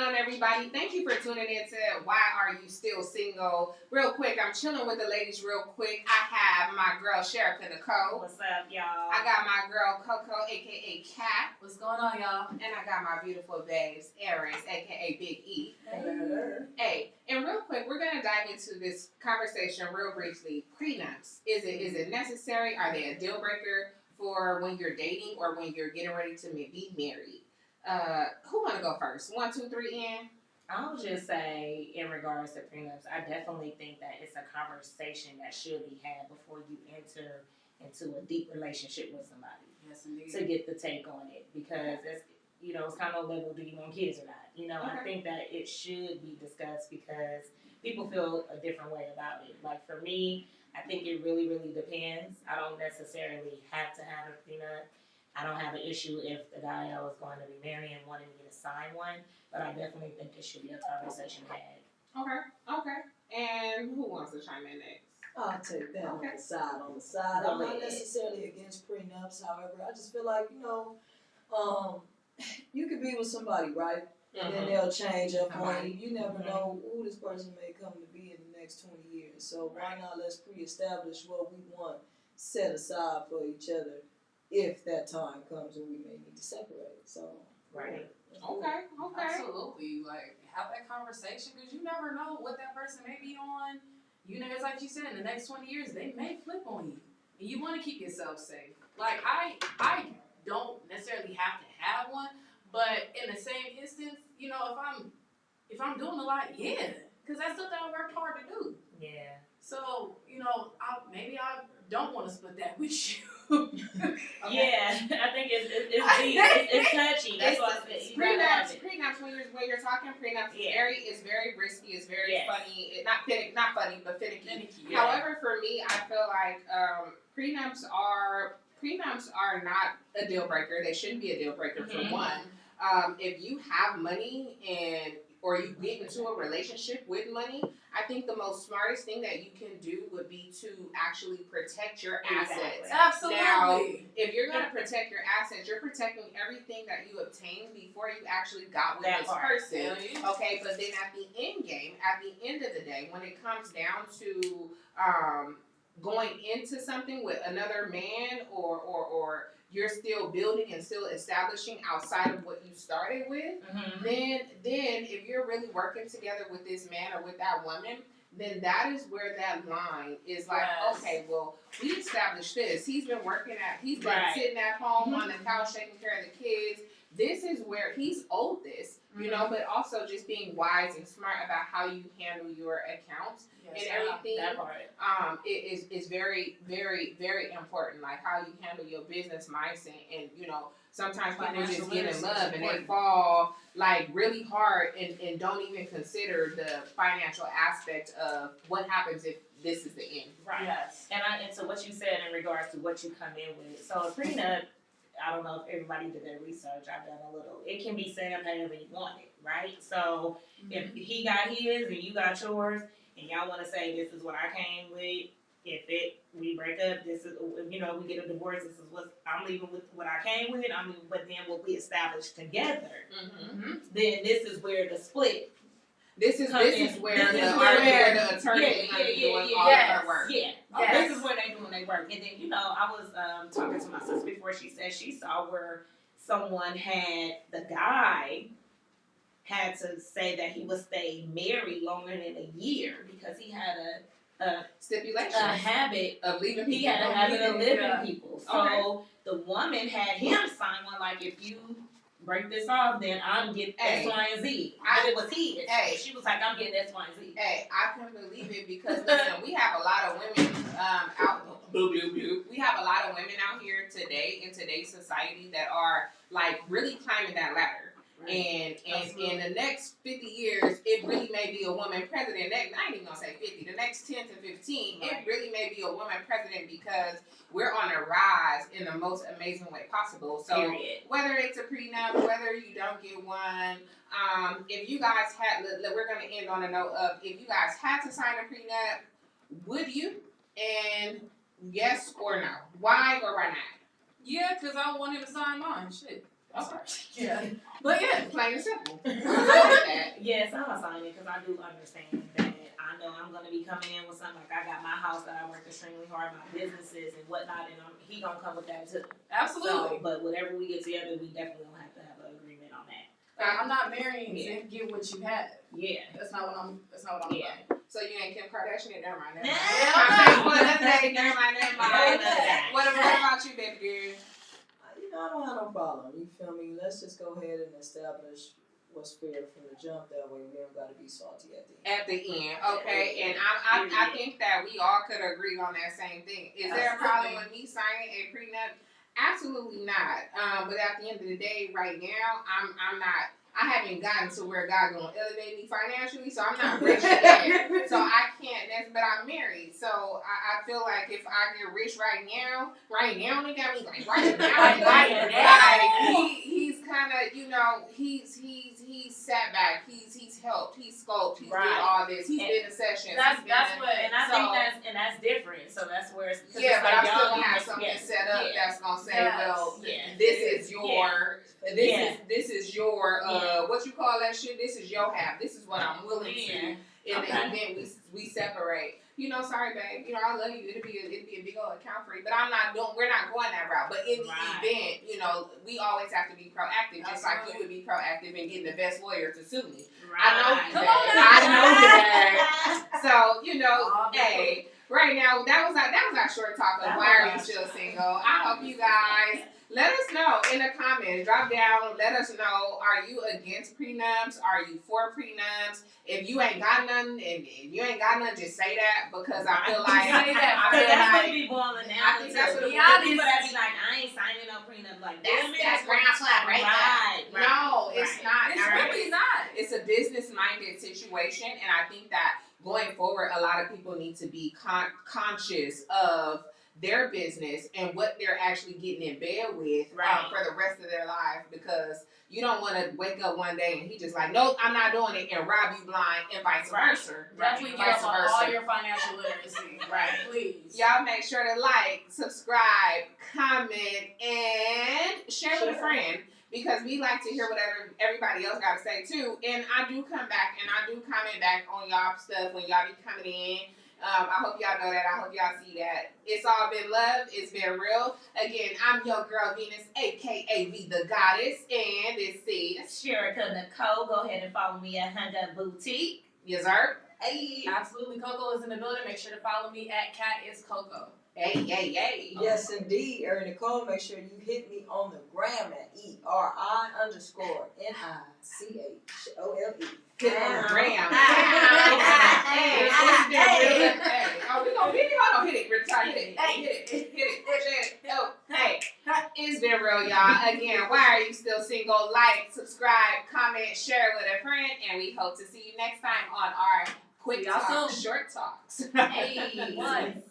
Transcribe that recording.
going on, everybody? Thank you for tuning in to Why Are You Still Single? Real quick, I'm chilling with the ladies real quick. I have my girl, Sheriff Nicole. What's up, y'all? I got my girl, Coco, a.k.a. Kat. What's going on, y'all? And I got my beautiful babes, Aries, a.k.a. Big E. Hey. And real quick, we're going to dive into this conversation real briefly. Prenups. Is it necessary? Are they a deal breaker for when you're dating or when you're getting ready to be married? Who want to go first? 1, 2, 3, in. I'll just say, in regards to prenups, I definitely think that it's a conversation that should be had before you enter into a deep relationship with somebody. Yes, indeed. To get the take on it, because it's kind of level, do you want kids or not? I think that it should be discussed because people feel a different way about it. Like for me, I think it really, really depends. I don't necessarily have to have a prenup. I don't have an issue if the guy I was going to be marrying wanted me to sign one, but I definitely think there should be a conversation had. Okay. And who wants to chime in next? I'll take that on the side. I'm not necessarily against prenups. However, I just feel like, you could be with somebody, right? And then they'll change up on you. You never know who this person may come to be in the next 20 years. So why not let's pre-establish what we want set aside for each other if that time comes and we may need to separate. So, right. Okay. Absolutely. Like, have that conversation because you never know what that person may be on. It's like you said, in the next 20 years, they may flip on you. And you want to keep yourself safe. Like, I don't necessarily have to have one, but in the same instance, if I'm doing a lot, yeah. Because that's something I worked hard to do. Yeah. So, maybe I don't want to split that with you. Yeah, I think it's touchy. That's why I said prenups. When you're talking prenups, it's very risky. It's very funny. Not funny, but finicky. Yeah. However, for me, I feel like prenups are not a deal breaker. They shouldn't be a deal breaker for one. If you have money or you get into a relationship with money, I think the most smartest thing that you can do would be to actually protect your assets. Absolutely. Now, if you're going to protect your assets, you're protecting everything that you obtained before you actually got with this person. Okay, but then at the end game, at the end of the day, when it comes down to going into something with another man or you're still building and still establishing outside of what you started with, then if you're really working together with this man or with that woman, then that is where that line is like, okay, well, we established this. He's been sitting at home on the couch taking care of the kids. This is where he's owed this, but also just being wise and smart about how you handle your accounts and everything. That part. It is very, very, very important, like how you handle your business mindset. And, sometimes people just get in love and they fall like really hard and don't even consider the financial aspect of what happens if this is the end. Right. Yes. And so what you said in regards to what you come in with. So a prenup, I don't know if everybody did their research. I've done a little. It can be set up however you want it, right? So if he got his and you got yours, and y'all want to say this is what I came with, we break up, this is we get a divorce. This is what I'm leaving with. What I came with, but then what we established together. Then this is where the split. This is where the attorney is doing all of her work. Yeah. This is where they doing their work. And then, I was talking to my sister before. She said she saw where the guy had to say that he would stay married longer than a year because he had a stipulation, a habit of leaving people. He had a habit of living people. So the woman had him sign one like, if you break this off, then I'll get X, Y, and Z. But it was he. She was like, I'm getting X, Y, and Z. Hey, I couldn't believe it because listen, we have a lot of women out. We have a lot of women out here today in today's society that are like really climbing that ladder. And in the next 50 years, it really may be a woman president. I ain't even gonna say 50. The next 10 to 15, it really may be a woman president because we're on a rise in the most amazing way possible. So whether it's a prenup, whether you don't get one, if you guys had, we're gonna end on a note of if you guys had to sign a prenup, would you? And yes or no? Why or why not? Yeah, because I wanted to sign mine. Shit. Okay. Yeah. But yeah, plain and simple. Yes, I'll sign it because I do understand that. I know I'm gonna be coming in with something like I got my house that I worked extremely hard, my businesses and whatnot, and he gonna come with that too. Absolutely. So, but whatever we get together, we definitely gonna have to have an agreement on that. I'm not marrying to get what you have. Yeah. That's not what I'm about. So you ain't Kim Kardashian? Never mind. Never mind. What about you, baby girl? You know, I don't have no problem. You feel me? Let's just go ahead and establish what's fair from the jump. That way, we don't got to be salty at the end. At the end, okay. And I think that we all could agree on that same thing. Is there a problem with me signing a prenup? Absolutely not. But at the end of the day, right now, I'm not. I haven't gotten to where God gonna elevate me financially, so I'm not rich yet. So I can't. But I'm married, so I feel like if I get rich right now, nigga, I mean like right now, he's kind of, you know, he's sat back, he's helped, he's scoped, he's did all this, he's been in sessions. That's what, and I think that's different. So that's where it's but I'm still gonna have something set up that's gonna say, well, this is your. This is your what you call that shit? This is your half. This is what I'm willing to. In the event we separate. You know, sorry, babe. You know, I love you. It'd be a big old account for you. But we're not going that route. But in the event, you know, we always have to be proactive, just like you would be proactive in getting the best lawyer to sue me. I know you, babe. So, you know, hey, right now that was our short talk of why are you still single. I hope you guys let us know in the comments. Drop down. Let us know. Are you against prenups? Are you for prenups? If you ain't got none, and you ain't got none, just say that because I feel like that's what be boiling down. I think that's what people that be like, I ain't signing no prenup. Like that's ground slap right there. No, it's not. It's really not. It's a business minded situation, and I think that going forward, a lot of people need to be conscious of their business and what they're actually getting in bed with for the rest of their life, because you don't want to wake up one day and he just like, nope, I'm not doing it, and rob you blind, and vice versa. Definitely get up on all your financial literacy. Please. Y'all make sure to like, subscribe, comment, and share with a friend, because we like to hear whatever everybody else got to say too. And I do come back and I do comment back on y'all stuff when y'all be coming in. I hope y'all know that. I hope y'all see that. It's all been love. It's been real. Again, I'm your girl Venus, aka V the Goddess, and this is Sherika Nicole. Go ahead and follow me at Honda Boutique. Yes, sir. Hey. Absolutely, Coco is in the building. Make sure to follow me at Cat is Coco. Hey. Yes, indeed, Nicole. Make sure you hit me on the gram at ERI_NICHOLE. Hit on the gram. Oh, we gonna hit it. Hold on, hit it. Retire. Hit it. Oh, hey, it's been real, y'all. Again, why are you still single? Like, subscribe, comment, share with a friend, and we hope to see you next time on our quick talk, short talks. Hey, one.